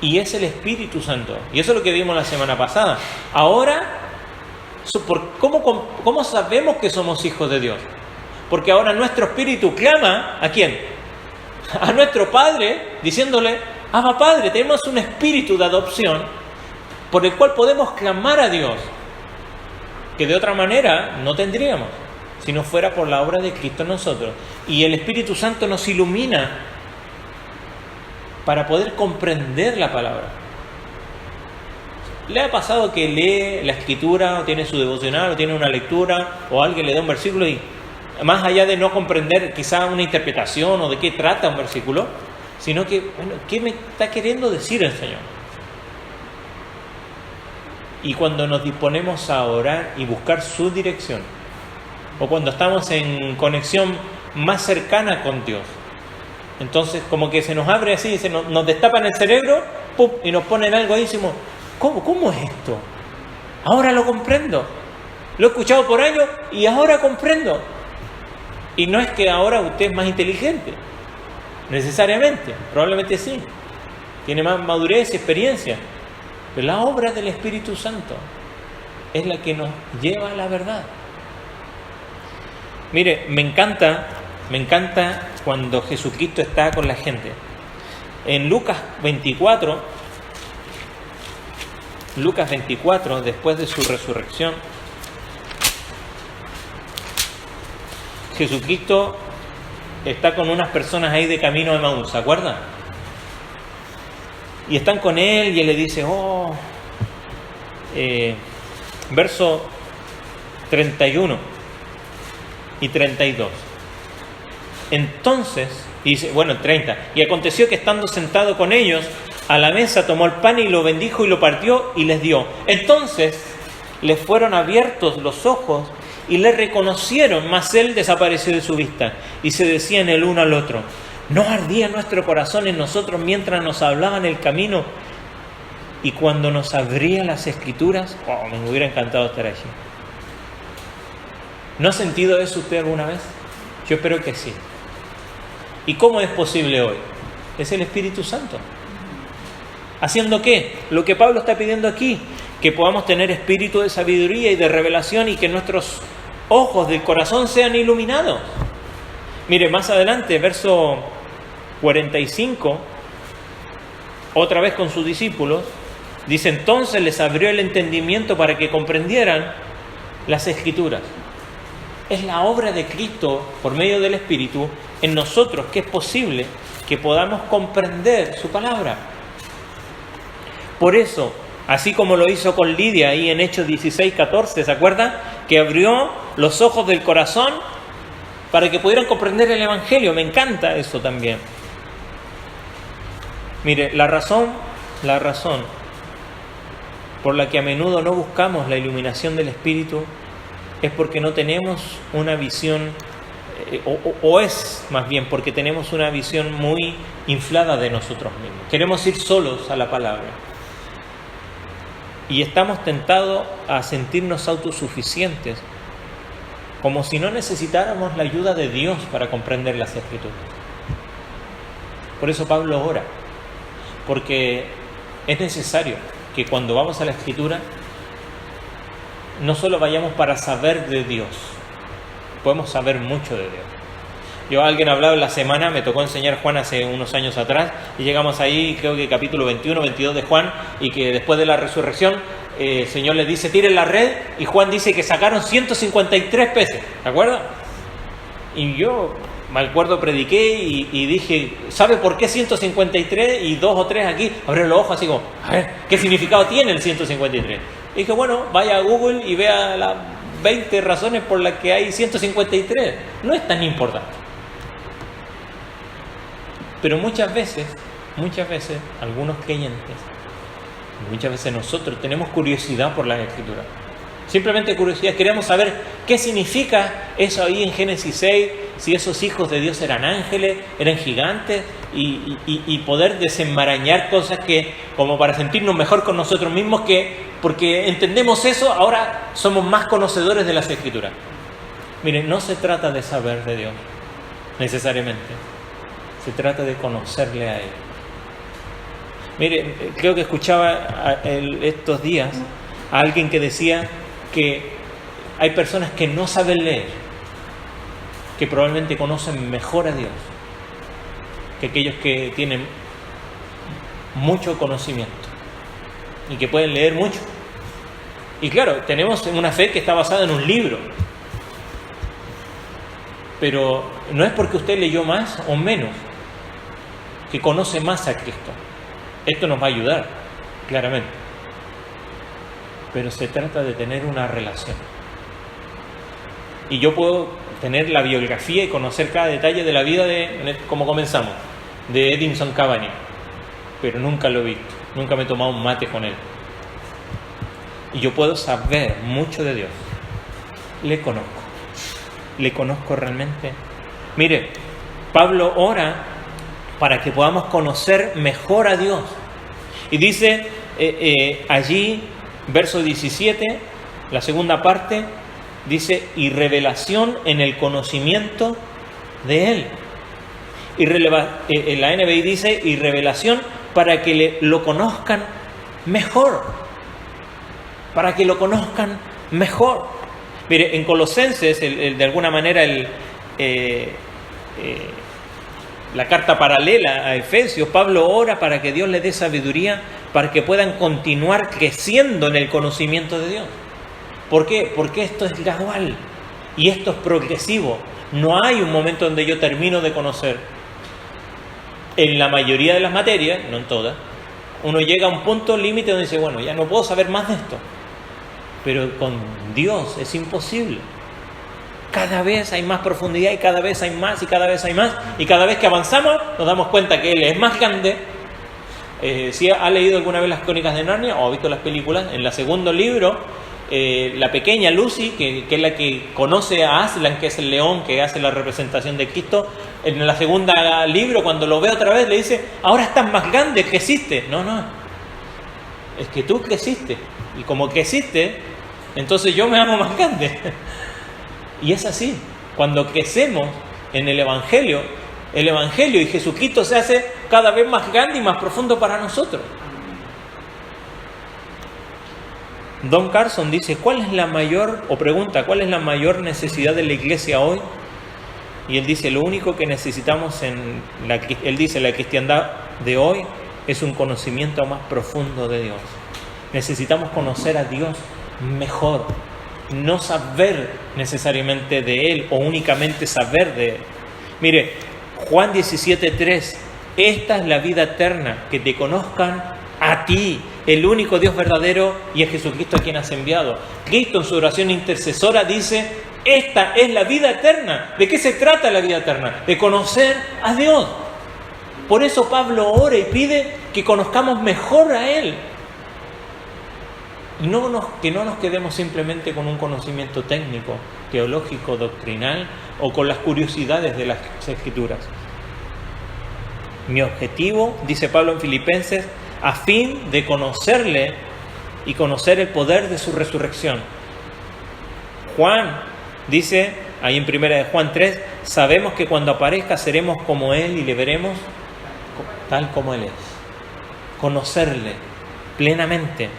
Y es el Espíritu Santo. Y eso es lo que vimos la semana pasada. Ahora, ¿cómo sabemos que somos hijos de Dios? Porque ahora nuestro espíritu clama, ¿a quién? A nuestro Padre, diciéndole, Abba Padre, tenemos un espíritu de adopción por el cual podemos clamar a Dios, que de otra manera no tendríamos, si no fuera por la obra de Cristo en nosotros. Y el Espíritu Santo nos ilumina para poder comprender la palabra. ¿Le ha pasado que lee la Escritura, o tiene su devocional, o tiene una lectura, o alguien le da un versículo y más allá de no comprender quizá una interpretación o de qué trata un versículo, sino que, bueno, ¿qué me está queriendo decir el Señor? Y cuando nos disponemos a orar y buscar su dirección, o cuando estamos en conexión más cercana con Dios, entonces como que se nos abre así, nos destapan el cerebro, ¡pum!, y nos ponen algo ahí y decimos, ¿cómo es esto? Ahora lo comprendo. Lo he escuchado por años y ahora comprendo. Y no es que ahora usted es más inteligente, necesariamente, probablemente sí, tiene más madurez y experiencia, pero la obra del Espíritu Santo es la que nos lleva a la verdad. Mire, me encanta cuando Jesucristo está con la gente. En Lucas 24, después de su resurrección, Jesucristo está con unas personas ahí de camino a Emaús, ¿se acuerdan? Y están con Él y Él le dice, verso 31 y 32. Entonces, dice, 30, y aconteció que estando sentado con ellos a la mesa, tomó el pan y lo bendijo y lo partió y les dio. Entonces les fueron abiertos los ojos y le reconocieron, mas él desapareció de su vista. Y se decían el uno al otro, ¿no ardía nuestro corazón en nosotros mientras nos hablaba en el camino y cuando nos abría las Escrituras? Me hubiera encantado estar allí. ¿No ha sentido eso usted alguna vez? Yo espero que sí. ¿Y cómo es posible hoy? Es el Espíritu Santo. ¿Haciendo qué? Lo que Pablo está pidiendo aquí, que podamos tener espíritu de sabiduría y de revelación y que nuestros ojos del corazón sean iluminados. Mire, más adelante, verso 45, otra vez con sus discípulos, dice, entonces les abrió el entendimiento para que comprendieran las Escrituras. Es la obra de Cristo por medio del Espíritu en nosotros que es posible que podamos comprender su palabra. Por eso, así como lo hizo con Lidia ahí en Hechos 16:14, ¿se acuerdan? Que abrió los ojos del corazón para que pudieran comprender el Evangelio. Me encanta eso también. Mire, la razón por la que a menudo no buscamos la iluminación del Espíritu es porque no tenemos una visión, o es más bien porque tenemos una visión muy inflada de nosotros mismos. Queremos ir solos a la palabra. Y estamos tentados a sentirnos autosuficientes, como si no necesitáramos la ayuda de Dios para comprender las Escrituras. Por eso Pablo ora, porque es necesario que cuando vamos a la Escritura no solo vayamos para saber de Dios, podemos saber mucho de Dios. Alguien hablaba en la semana, me tocó enseñar Juan hace unos años atrás, y llegamos ahí, creo que capítulo 21, 22 de Juan, y que después de la resurrección, el Señor les dice, tiren la red, y Juan dice que sacaron 153 peces, ¿de acuerdo? Y yo, me acuerdo, prediqué y dije, ¿sabe por qué 153? Y 2 o 3 aquí, abrieron los ojos así como, a ver, ¿qué significado tiene el 153? Y dije, bueno, vaya a Google y vea las 20 razones por las que hay 153. No es tan importante. Pero muchas veces, algunos creyentes, muchas veces nosotros tenemos curiosidad por las Escrituras. Simplemente curiosidad, queremos saber qué significa eso ahí en Génesis 6, si esos hijos de Dios eran ángeles, eran gigantes, y poder desenmarañar cosas que, como para sentirnos mejor con nosotros mismos, que porque entendemos eso, ahora somos más conocedores de las Escrituras. Miren, no se trata de saber de Dios, necesariamente. Se trata de conocerle a Él. Mire, creo que escuchaba estos días a alguien que decía que hay personas que no saben leer, que probablemente conocen mejor a Dios que aquellos que tienen mucho conocimiento y que pueden leer mucho. Y claro, tenemos una fe que está basada en un libro, pero no es porque usted leyó más o menos que conoce más a Cristo. Esto nos va a ayudar, claramente, pero se trata de tener una relación. Y yo puedo tener la biografía y conocer cada detalle de la vida como comenzamos, de Edinson Cavani, pero nunca lo he visto, nunca me he tomado un mate con él. Y yo puedo saber mucho de Dios. Le conozco realmente. Mire, Pablo ora para que podamos conocer mejor a Dios. Y dice allí, verso 17, la segunda parte, dice, y revelación en el conocimiento de Él. En la NBI dice, y revelación para que lo conozcan mejor. Para que lo conozcan mejor. Mire, en Colosenses, de alguna manera, la carta paralela a Efesios, Pablo ora para que Dios le dé sabiduría para que puedan continuar creciendo en el conocimiento de Dios. ¿Por qué? Porque esto es gradual y esto es progresivo. No hay un momento donde yo termino de conocer. En la mayoría de las materias, no en todas, uno llega a un punto límite donde dice, bueno, ya no puedo saber más de esto. Pero con Dios es imposible. Cada vez hay más profundidad y cada vez hay más y cada vez hay más. Y cada vez que avanzamos nos damos cuenta que Él es más grande. Si ha leído alguna vez las Crónicas de Narnia o ha visto las películas, en el segundo libro, la pequeña Lucy, que es la que conoce a Aslan, que es el león que hace la representación de Cristo, en la segunda libro, cuando lo ve otra vez, le dice, ahora estás más grande, creciste. No, es que tú creciste. Y como creciste, entonces yo me hago más grande. Y es así. Cuando crecemos en el Evangelio y Jesucristo se hace cada vez más grande y más profundo para nosotros. Don Carson dice, ¿cuál es la mayor necesidad de la iglesia hoy? Y él dice, lo único que necesitamos la cristiandad de hoy es un conocimiento más profundo de Dios. Necesitamos conocer a Dios mejor, no saber necesariamente de Él o únicamente saber de Él. Mire, Juan 17:3, esta es la vida eterna, que te conozcan a ti, el único Dios verdadero, y a Jesucristo a quien has enviado. Cristo en su oración intercesora dice, esta es la vida eterna. ¿De qué se trata la vida eterna? De conocer a Dios. Por eso Pablo ora y pide que conozcamos mejor a Él. Y que no nos quedemos simplemente con un conocimiento técnico, teológico, doctrinal o con las curiosidades de las Escrituras. Mi objetivo, dice Pablo en Filipenses, a fin de conocerle y conocer el poder de su resurrección. Juan dice, ahí en 1 de Juan 3, sabemos que cuando aparezca seremos como Él y le veremos tal como Él es. Conocerle plenamente.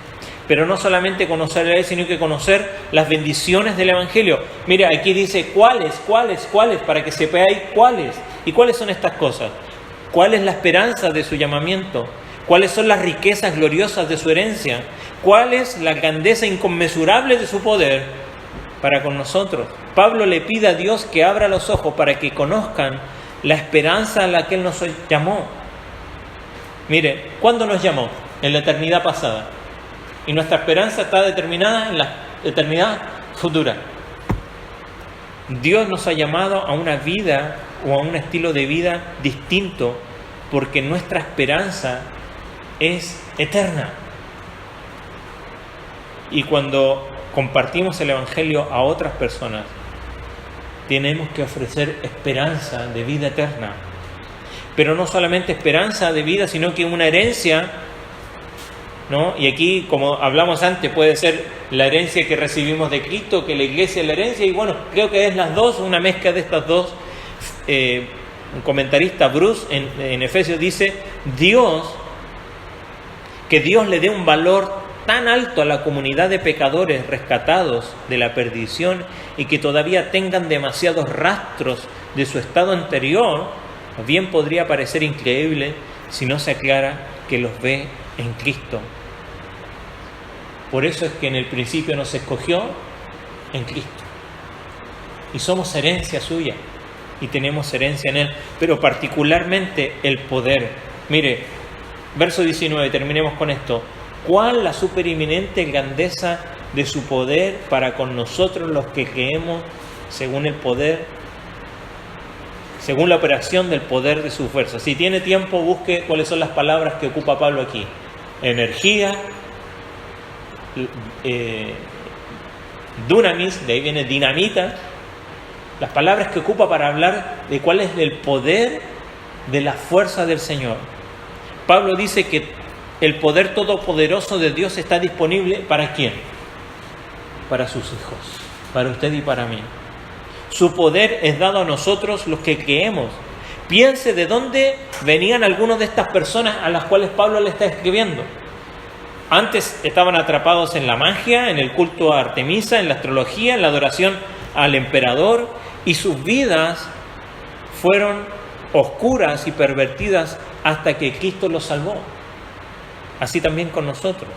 Pero no solamente conocerle a Él, sino que conocer las bendiciones del Evangelio. Mira, aquí dice cuáles, para que sepáis cuáles. ¿Y cuáles son estas cosas? ¿Cuál es la esperanza de su llamamiento? ¿Cuáles son las riquezas gloriosas de su herencia? ¿Cuál es la grandeza inconmensurable de su poder para con nosotros? Pablo le pide a Dios que abra los ojos para que conozcan la esperanza a la que Él nos llamó. Mire, ¿cuándo nos llamó? En la eternidad pasada. Y nuestra esperanza está determinada en la eternidad futura. Dios nos ha llamado a una vida o a un estilo de vida distinto porque nuestra esperanza es eterna. Y cuando compartimos el Evangelio a otras personas, tenemos que ofrecer esperanza de vida eterna. Pero no solamente esperanza de vida, sino que una herencia, ¿no? Y aquí, como hablamos antes, puede ser la herencia que recibimos de Cristo, que la iglesia es la herencia, y bueno, creo que es las dos, una mezcla de estas dos. Un comentarista, Bruce, en Efesios dice, que Dios le dé un valor tan alto a la comunidad de pecadores rescatados de la perdición y que todavía tengan demasiados rastros de su estado anterior, bien podría parecer increíble si no se aclara que los ve en Cristo. Por eso es que en el principio nos escogió en Cristo. Y somos herencia suya y tenemos herencia en Él, pero particularmente el poder. Mire, verso 19, terminemos con esto. ¿Cuál la supereminente grandeza de su poder para con nosotros los que creemos según el poder, según la operación del poder de su fuerza? Si tiene tiempo, busque cuáles son las palabras que ocupa Pablo aquí. Energía, dunamis, de ahí viene dinamita. Las palabras que ocupa para hablar de cuál es el poder de la fuerza del Señor. Pablo dice que el poder todopoderoso de Dios está disponible ¿para quién? Para sus hijos, para usted y para mí. Su poder es dado a nosotros los que creemos. Piense de dónde venían algunas de estas personas a las cuales Pablo le está escribiendo. Antes estaban atrapados en la magia, en el culto a Artemisa, en la astrología, en la adoración al emperador, y sus vidas fueron oscuras y pervertidas hasta que Cristo los salvó. Así también con nosotros.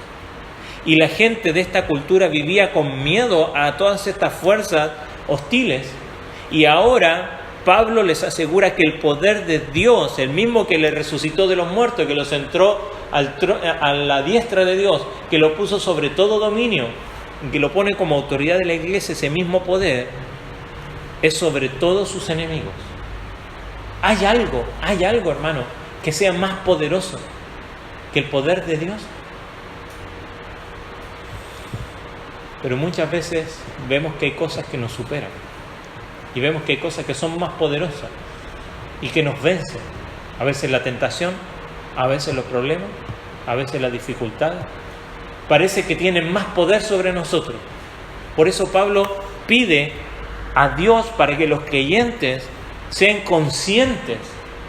Y la gente de esta cultura vivía con miedo a todas estas fuerzas hostiles. Y ahora Pablo les asegura que el poder de Dios, el mismo que le resucitó de los muertos, que los sentó a la diestra de Dios, que lo puso sobre todo dominio, que lo pone como autoridad de la iglesia, ese mismo poder es sobre todos sus enemigos. Hay algo, hermano, que sea más poderoso que el poder de Dios. Pero muchas veces vemos que hay cosas que nos superan y vemos que hay cosas que son más poderosas y que nos vencen. A veces la tentación, a veces los problemas, a veces las dificultades. Parece que tienen más poder sobre nosotros. Por eso Pablo pide a Dios para que los creyentes sean conscientes.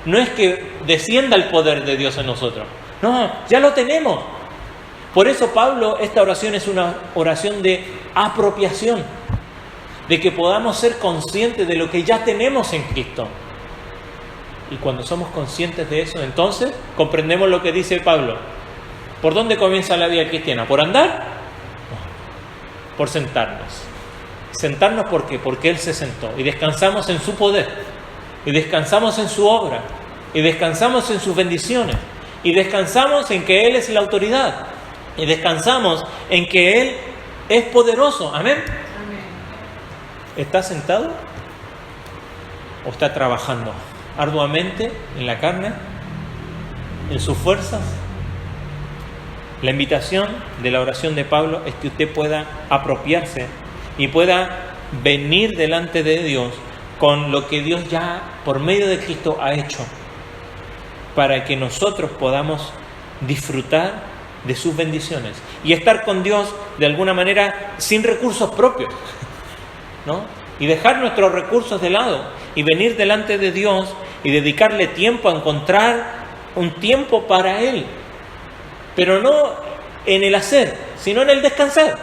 No es que descienda el poder de Dios en nosotros. No, ya lo tenemos. Por eso Pablo, esta oración es una oración de apropiación, de que podamos ser conscientes de lo que ya tenemos en Cristo. Y cuando somos conscientes de eso, entonces comprendemos lo que dice Pablo. ¿Por dónde comienza la vida cristiana? ¿Por andar? No, por sentarnos. ¿Sentarnos por qué? Porque Él se sentó y descansamos en su poder, y descansamos en su obra, y descansamos en sus bendiciones. Y descansamos en que Él es la autoridad. Y descansamos en que Él es poderoso. ¿Amén? Amén. ¿Está sentado? ¿O está trabajando arduamente en la carne? ¿En sus fuerzas? La invitación de la oración de Pablo es que usted pueda apropiarse y pueda venir delante de Dios con lo que Dios ya por medio de Cristo ha hecho, para que nosotros podamos disfrutar de sus bendiciones y estar con Dios de alguna manera sin recursos propios, ¿no? Y dejar nuestros recursos de lado y venir delante de Dios y dedicarle tiempo a encontrar un tiempo para Él, pero no en el hacer, sino en el descansar.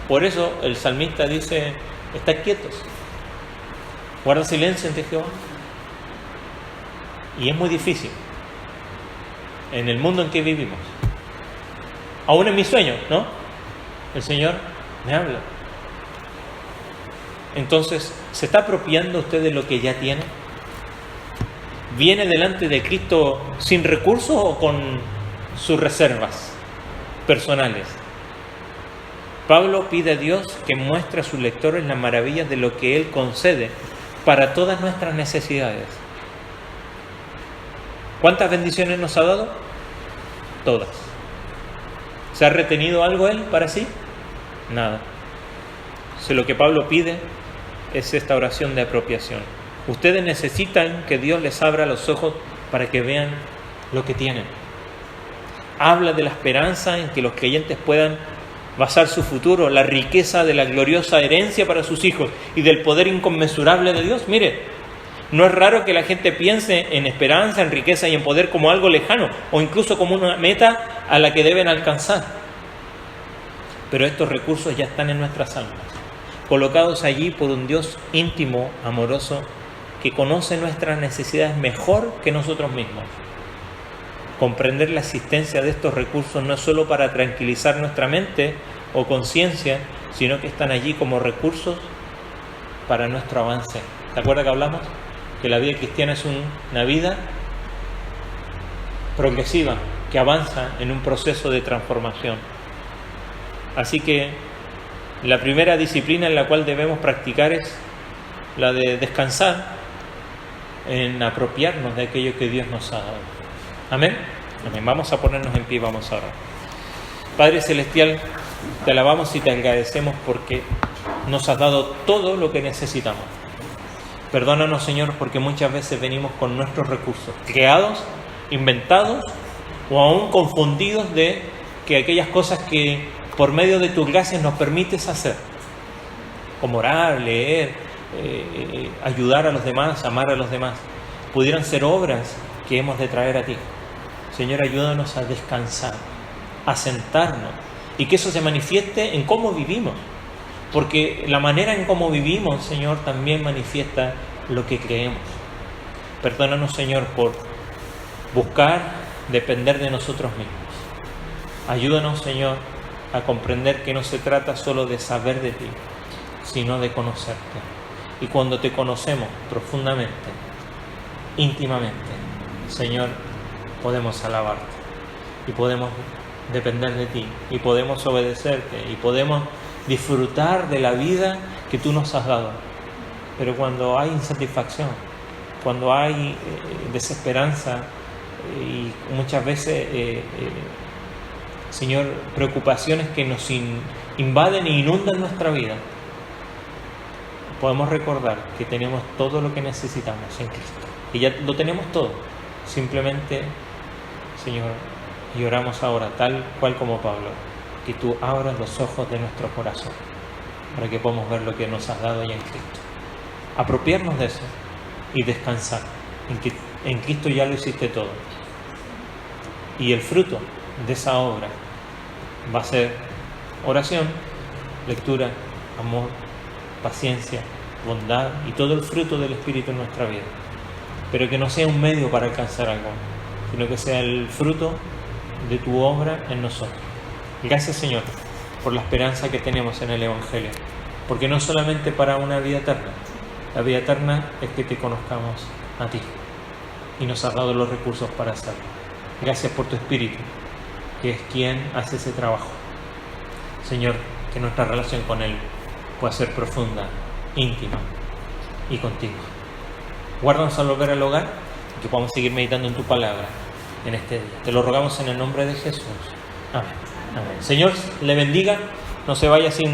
Por eso el salmista dice: estad quietos, guarda silencio ante Jehová. Y es muy difícil en el mundo en que vivimos. Aún en mis sueños, ¿no? El Señor me habla. Entonces, ¿se está apropiando usted de lo que ya tiene? ¿Viene delante de Cristo sin recursos o con sus reservas personales? Pablo pide a Dios que muestre a sus lectores las maravillas de lo que Él concede para todas nuestras necesidades. ¿Cuántas bendiciones nos ha dado? Todas. ¿Se ha retenido algo Él para sí? Nada. Entonces, lo que Pablo pide es esta oración de apropiación. Ustedes necesitan que Dios les abra los ojos para que vean lo que tienen. Habla de la esperanza en que los creyentes puedan basar su futuro, la riqueza de la gloriosa herencia para sus hijos y del poder inconmensurable de Dios. Mire, no es raro que la gente piense en esperanza, en riqueza y en poder como algo lejano o incluso como una meta a la que deben alcanzar. Pero estos recursos ya están en nuestras almas, colocados allí por un Dios íntimo, amoroso, que conoce nuestras necesidades mejor que nosotros mismos. Comprender la existencia de estos recursos no es solo para tranquilizar nuestra mente o conciencia, sino que están allí como recursos para nuestro avance. ¿Te acuerdas que hablamos? Que la vida cristiana es una vida progresiva, que avanza en un proceso de transformación. Así que la primera disciplina en la cual debemos practicar es la de descansar en apropiarnos de aquello que Dios nos ha dado. Amén. Amén. Vamos a ponernos en pie y vamos a orar. Padre Celestial, te alabamos y te agradecemos porque nos has dado todo lo que necesitamos. Perdónanos, Señor, porque muchas veces venimos con nuestros recursos, creados, inventados o aún confundidos de que aquellas cosas que por medio de tus gracias nos permites hacer, como orar, leer, ayudar a los demás, amar a los demás, pudieran ser obras que hemos de traer a ti. Señor, ayúdanos a descansar, a sentarnos y que eso se manifieste en cómo vivimos. Porque la manera en cómo vivimos, Señor, también manifiesta lo que creemos. Perdónanos, Señor, por buscar depender de nosotros mismos. Ayúdanos, Señor, a comprender que no se trata solo de saber de ti, sino de conocerte. Y cuando te conocemos profundamente, íntimamente, Señor, podemos alabarte y podemos depender de ti y podemos obedecerte y podemos disfrutar de la vida que tú nos has dado. Pero cuando hay insatisfacción, cuando hay desesperanza y muchas veces, Señor, preocupaciones que nos invaden e inundan nuestra vida, podemos recordar que tenemos todo lo que necesitamos en Cristo. Y ya lo tenemos todo. Simplemente, Señor, y oramos ahora, tal cual como Pablo, que tú abras los ojos de nuestro corazón para que podamos ver lo que nos has dado ya en Cristo. Apropiarnos de eso y descansar en que en Cristo ya lo hiciste todo. Y el fruto de esa obra va a ser oración, lectura, amor, paciencia, bondad y todo el fruto del Espíritu en nuestra vida. Pero que no sea un medio para alcanzar algo, sino que sea el fruto de tu obra en nosotros. Gracias, Señor, por la esperanza que tenemos en el Evangelio, porque no solamente para una vida eterna, la vida eterna es que te conozcamos a ti y nos has dado los recursos para hacerlo. Gracias por tu Espíritu, que es quien hace ese trabajo. Señor, que nuestra relación con Él pueda ser profunda, íntima y continua. Guárdanos al volver al hogar y que podamos seguir meditando en tu palabra en este día. Te lo rogamos en el nombre de Jesús. Amén. Amén. Señor, le bendiga. No se vaya sin